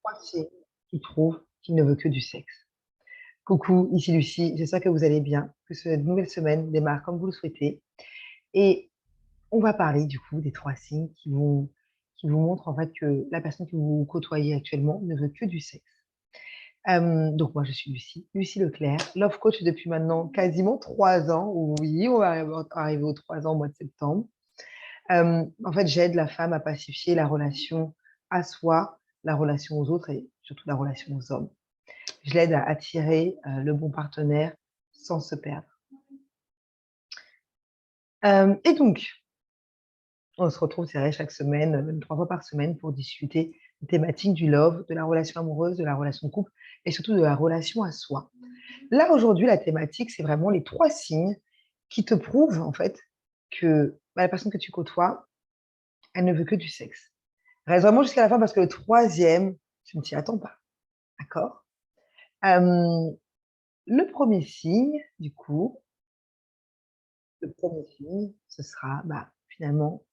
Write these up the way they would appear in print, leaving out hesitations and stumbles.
3 signes qui prouvent qu'il ne veut que du sexe. Coucou, ici Lucie, j'espère que vous allez bien, que cette nouvelle semaine démarre comme vous le souhaitez. Et on va parler du coup des 3 signes qui vous montrent en fait que la personne que vous côtoyez actuellement ne veut que du sexe. Donc moi je suis Lucie, Lucie Leclerc, love coach depuis maintenant quasiment 3 ans. Oui, on va arriver aux 3 ans au mois de septembre. En fait, j'aide la femme à pacifier la relation à soi, la relation aux autres et surtout la relation aux hommes. Je l'aide à attirer, le bon partenaire sans se perdre. Et donc, on se retrouve, c'est vrai, chaque semaine, même 3 fois par semaine pour discuter des thématiques du love, de la relation amoureuse, de la relation de couple et surtout de la relation à soi. Là, aujourd'hui, la thématique, c'est vraiment les 3 signes qui te prouvent, en fait, que, la personne que tu côtoies, elle ne veut que du sexe. Reste vraiment jusqu'à la fin parce que le troisième, tu ne t'y attends pas, d'accord? Hem, le premier signe, du coup, le premier signe, ce sera, finalement,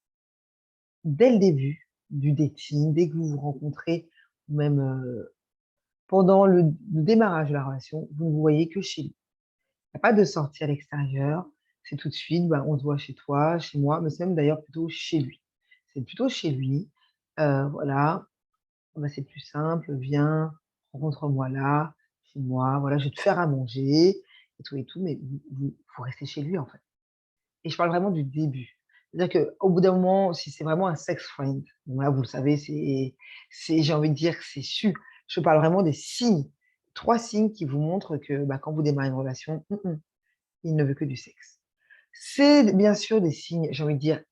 dès le début du dating, dès que vous vous rencontrez ou même, pendant le démarrage de la relation, vous ne vous voyez que chez lui. Il y a pas de sortie à l'extérieur, c'est tout de suite, on se voit chez toi, chez moi, mais c'est même d'ailleurs plutôt chez lui. C'est plutôt chez lui, voilà, c'est plus simple, viens, rencontre-moi là, chez moi, voilà, je vais te faire à manger et tout, mais vous restez chez lui, en fait. Et je parle vraiment du début. C'est-à-dire qu'au bout d'un moment, si c'est vraiment un sex friend, bon là, vous le savez, c'est j'ai envie de dire que c'est su. Je parle vraiment des signes. 3 signes qui vous montrent que, quand vous démarrez une relation, il ne veut que du sexe. C'est bien sûr des signes, j'ai envie de dire,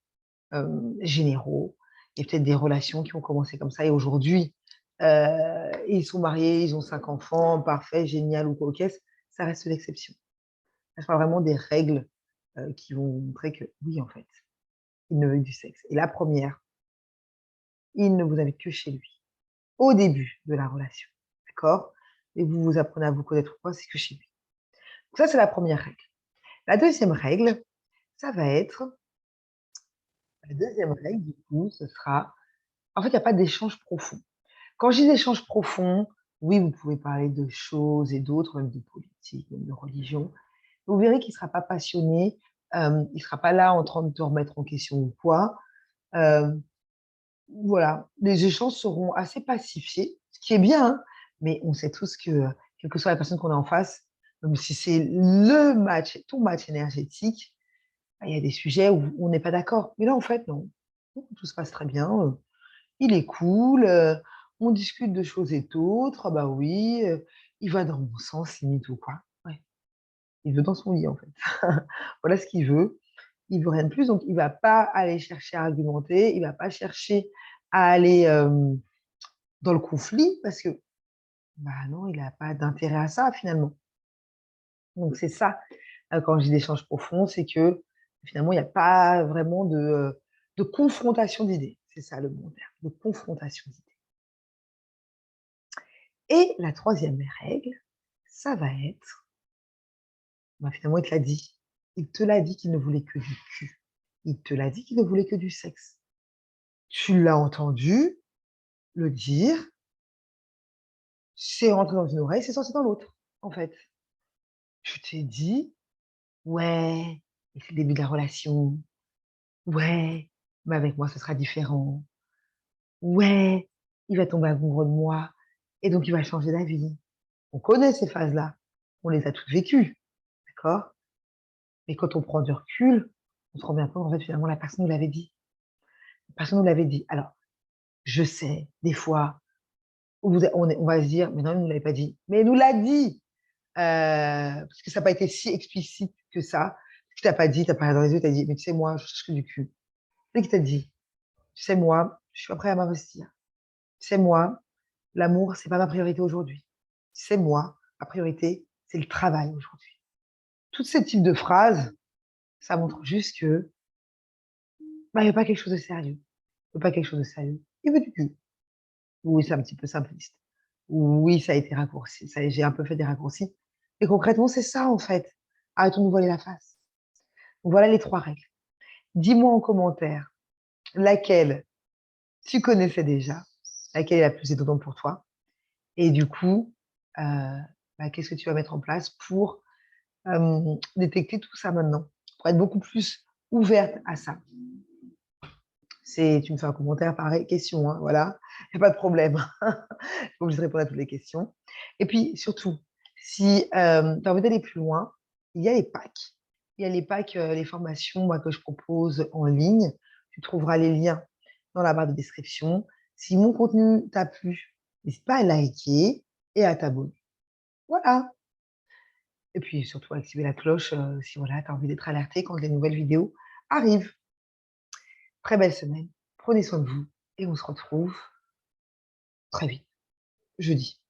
généraux. Il y a peut-être des relations qui ont commencé comme ça et aujourd'hui, ils sont mariés, ils ont 5 enfants, parfait, génial ou quoi qu'est-ce, ça reste l'exception. Je parle vraiment des règles, qui vont montrer que oui, en fait, il ne veut que du sexe. Et la première, il ne vous invite que chez lui, au début de la relation, d'accord? Et vous apprenez à vous connaître ou quoi, c'est que chez lui. Donc ça, c'est la première règle. La deuxième règle, ça va être la deuxième règle, du coup, ce sera en fait, il y a pas d'échange profond. Quand je dis échange profond, oui, vous pouvez parler de choses et d'autres, même de politique, même de religion. Vous verrez qu'il ne sera pas passionné, il ne sera pas là en train de te remettre en question ou quoi. Hem, voilà, les échanges seront assez pacifiés, ce qui est bien, hein, mais on sait tous que, quelle que soit la personne qu'on a en face, même si c'est le match, ton match énergétique, il y a des sujets où on n'est pas d'accord. Mais là, en fait, non. Non, tout se passe très bien, il est cool, on discute de choses et d'autres. Ah bah oui, il va dans mon sens limite ou quoi. Ouais, il veut dans son lit, en fait. Voilà ce qu'il veut. Il veut rien de plus, donc il va pas aller chercher à argumenter, il va pas chercher à aller, dans le conflit parce que, non, il a pas d'intérêt à ça finalement. Donc c'est ça, quand je dis d'échange profond, c'est que finalement il y a pas vraiment de confrontation d'idées. C'est ça le bon terme, de confrontation d'idées. Et la troisième règle, ça va être, finalement, il te l'a dit. Il te l'a dit qu'il ne voulait que du cul. Il te l'a dit qu'il ne voulait que du sexe. Tu l'as entendu le dire, c'est rentré dans une oreille, c'est sorti dans l'autre, en fait. Tu t'es dit: «Ouais, mais c'est le début de la relation. Ouais, mais avec moi, ce sera différent. Ouais, il va tomber amoureux de moi et donc il va changer d'avis». On connaît ces phases-là. On les a toutes vécues, d'accord? Mais quand on prend du recul, on se rend bien compte qu'en fait, finalement, la personne nous l'avait dit. La personne nous l'avait dit. Alors, je sais, des fois, on va se dire: «Mais non, il nous l'avait pas dit». Mais il nous l'a dit! Parce que ça n'a pas été si explicite que ça. Tu t'a pas dit, tu as pas regardé dans les yeux, tu as dit: «Mais tu sais, moi, je cherche que du cul». C'est qui t'a dit: «Tu sais, moi, je suis pas prêt à m'investir. Tu sais, moi, l'amour, c'est pas ma priorité aujourd'hui. Tu sais, moi, ma priorité, c'est le travail aujourd'hui». Tous ces types de phrases, ça montre juste que, il y a pas quelque chose de sérieux. Il veut pas quelque chose de sérieux. Il veut du cul. Oui, c'est un petit peu simpliste. Oui, ça a été raccourci. J'ai un peu fait des raccourcis. Et concrètement, c'est ça, en fait. Arrêtons de nous voiler la face. Donc voilà les 3 règles. Dis-moi en commentaire laquelle tu connaissais déjà, laquelle est la plus étonnante pour toi. Et du coup, qu'est-ce que tu vas mettre en place pour, détecter tout ça maintenant? Pour être beaucoup plus ouverte à ça. Tu me fais un commentaire par question, hein, voilà, il y a pas de problème. Pas obligée de répondre à toutes les questions. Et puis surtout, si, tu as envie d'aller plus loin, il y a les packs. Il y a les packs, les formations, moi, que je propose en ligne. Tu trouveras les liens dans la barre de description. Si mon contenu t'a plu, n'hésite pas à liker et à t'abonner. Voilà. Et puis surtout activer la cloche, si voilà, tu as envie d'être alerté quand les nouvelles vidéos arrivent. Très belle semaine. Prenez soin de vous et on se retrouve très vite, jeudi.